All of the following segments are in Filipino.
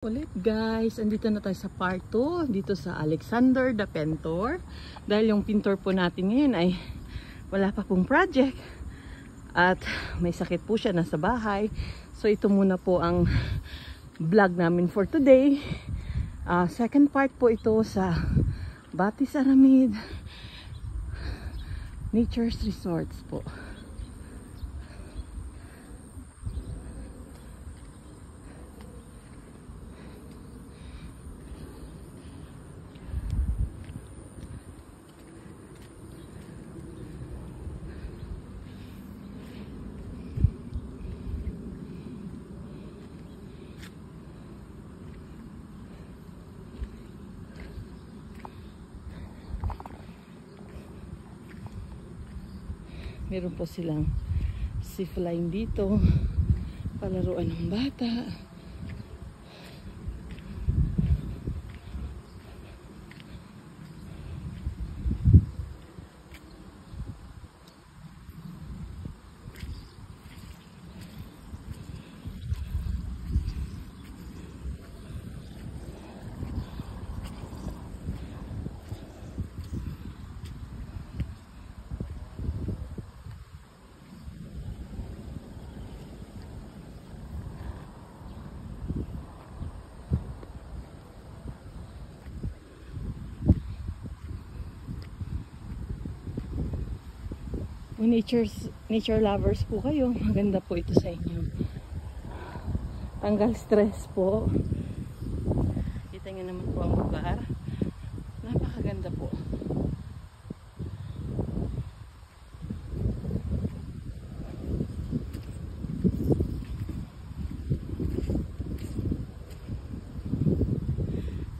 Ulit guys, andito na tayo sa part 2 dito sa Alexander the Pentor. Dahil yung pintor po natin ngayon ay wala pa pong project at may sakit po siya, nasa bahay. So ito muna po ang vlog namin for today. Second part po ito sa Batis Aramid Nature's Resorts po. Meron po silang zip line dito, palaruan ng bata. Kung nature lovers po kayo, maganda po ito sa inyo. Tanggal stress po. Kita nyo naman po ang lugar. Napakaganda po.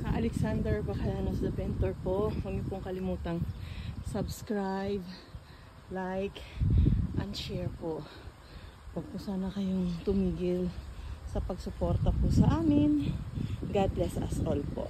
Alexander Bacalanos the Pentor po. Huwag niyo pong kalimutang subscribe, like, and share po. Huwag po sana kayong tumigil sa pagsuporta po sa amin. God bless us all po.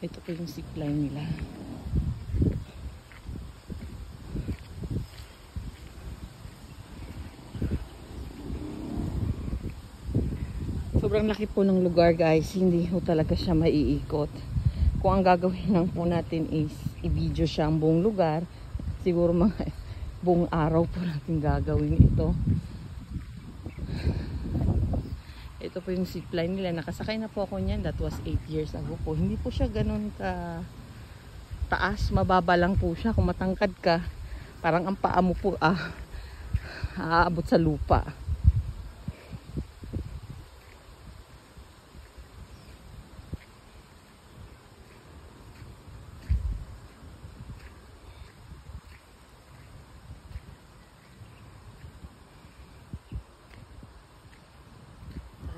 Ito po yung zip line nila. Sobrang laki po ng lugar guys. Hindi po talaga siya maiikot. Kung ang gagawin lang po natin is i-video siya ang buong lugar, siguro mga buong araw po natin gagawin ito. Ito po yung zipline nila. Nakasakay na po ako niyan. That was 8 years ago po. Hindi po siya ganun ka taas. Mababa lang po siya. Kung matangkad ka, parang ang paa mo po aabot sa lupa.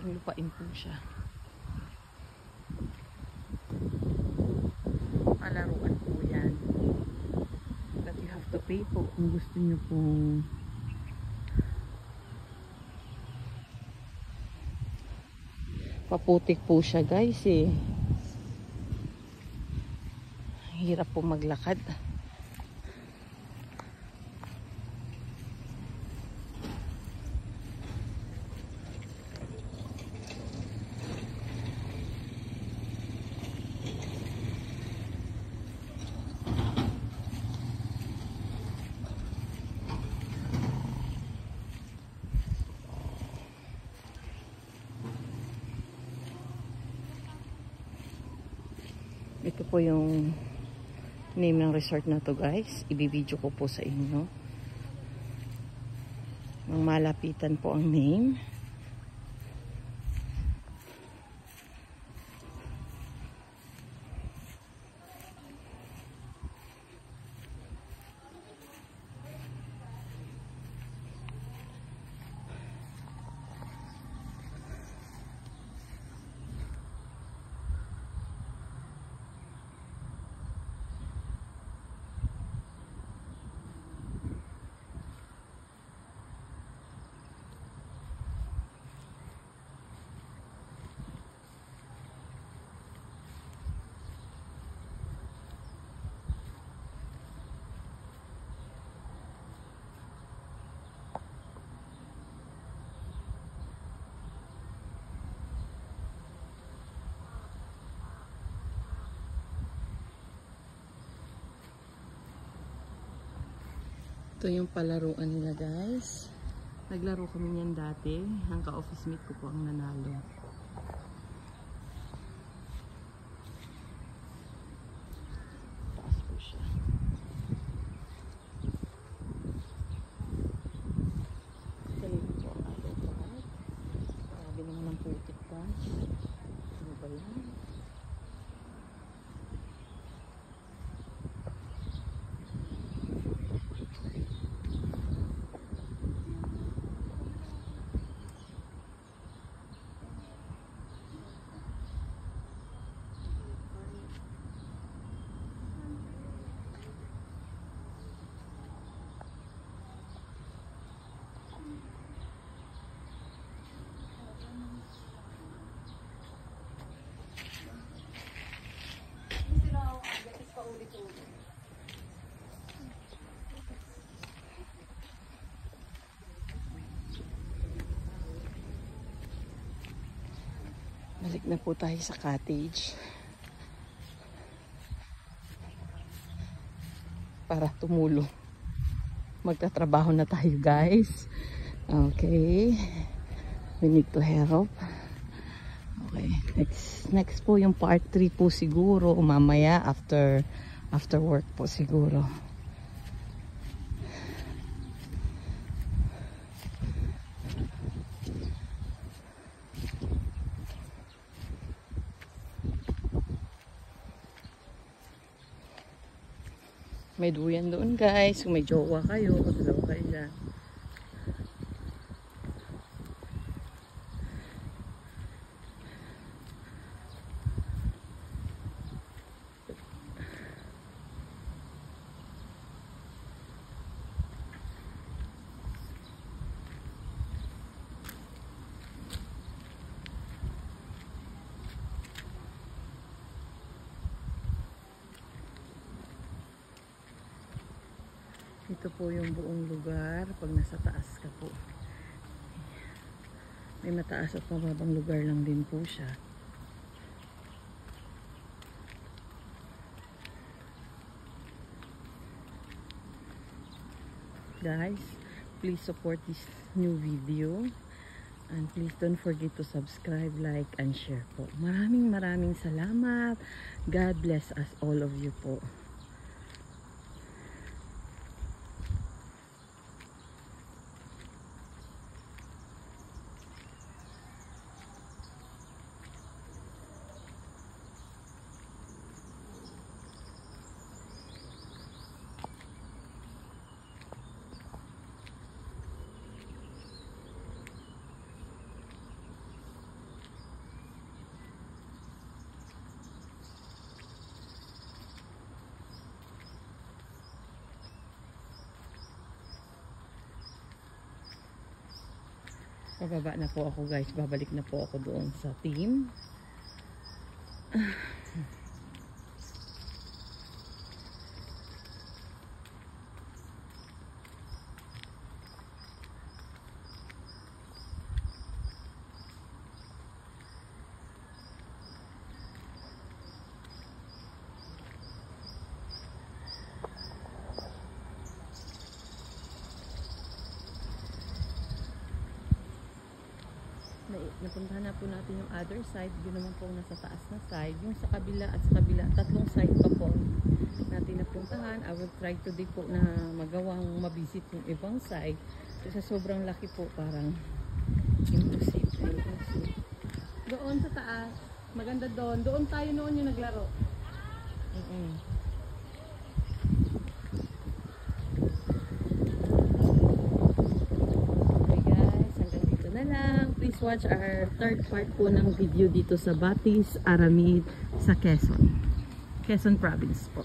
Lupain po siya. Palaruan po yan. But you have to pay po kung gusto nyo pong paputik po siya guys eh. Hirap po maglakad. Ito po yung name ng resort na to guys. Ibibideo ko po sa inyo. Ang malapitan po ang name. Ito yung palaruan nila guys. Naglaro kami niyan dati. Ang ka-office mate ko po ang nanalo. Taas po siya. Galing po ang ating part. Grabe naman ang putik guys. Ano ba yan? Balik na po tayo sa cottage para tumulong. Magtatrabaho na tayo guys. Okay, we need to help. Okay, next po yung part 3 po siguro mamaya after work po siguro. May duyan doon guys. Kung may jowa kayo, dalawa kayo dyan. Ito po yung buong lugar pag nasa taas ka po. May mataas at mababang lugar lang din po siya. Guys, please support this new video and please don't forget to subscribe, like, and share po. Maraming salamat. God bless us all of you po. Pababa na po ako guys. Babalik na po ako doon sa team. Napuntahan na po natin yung other side. Yun naman po nasa taas na side. Yung sa kabila at sa kabila, tatlong side pa po natin napuntahan. I will try today po na magawang mabisit yung ibang side. So, sa sobrang laki po, parang imposible. Doon sa taas, maganda doon. Doon tayo noon yung naglaro. Please watch our third part po ng video dito sa Batis, Aramid, sa Quezon Province po.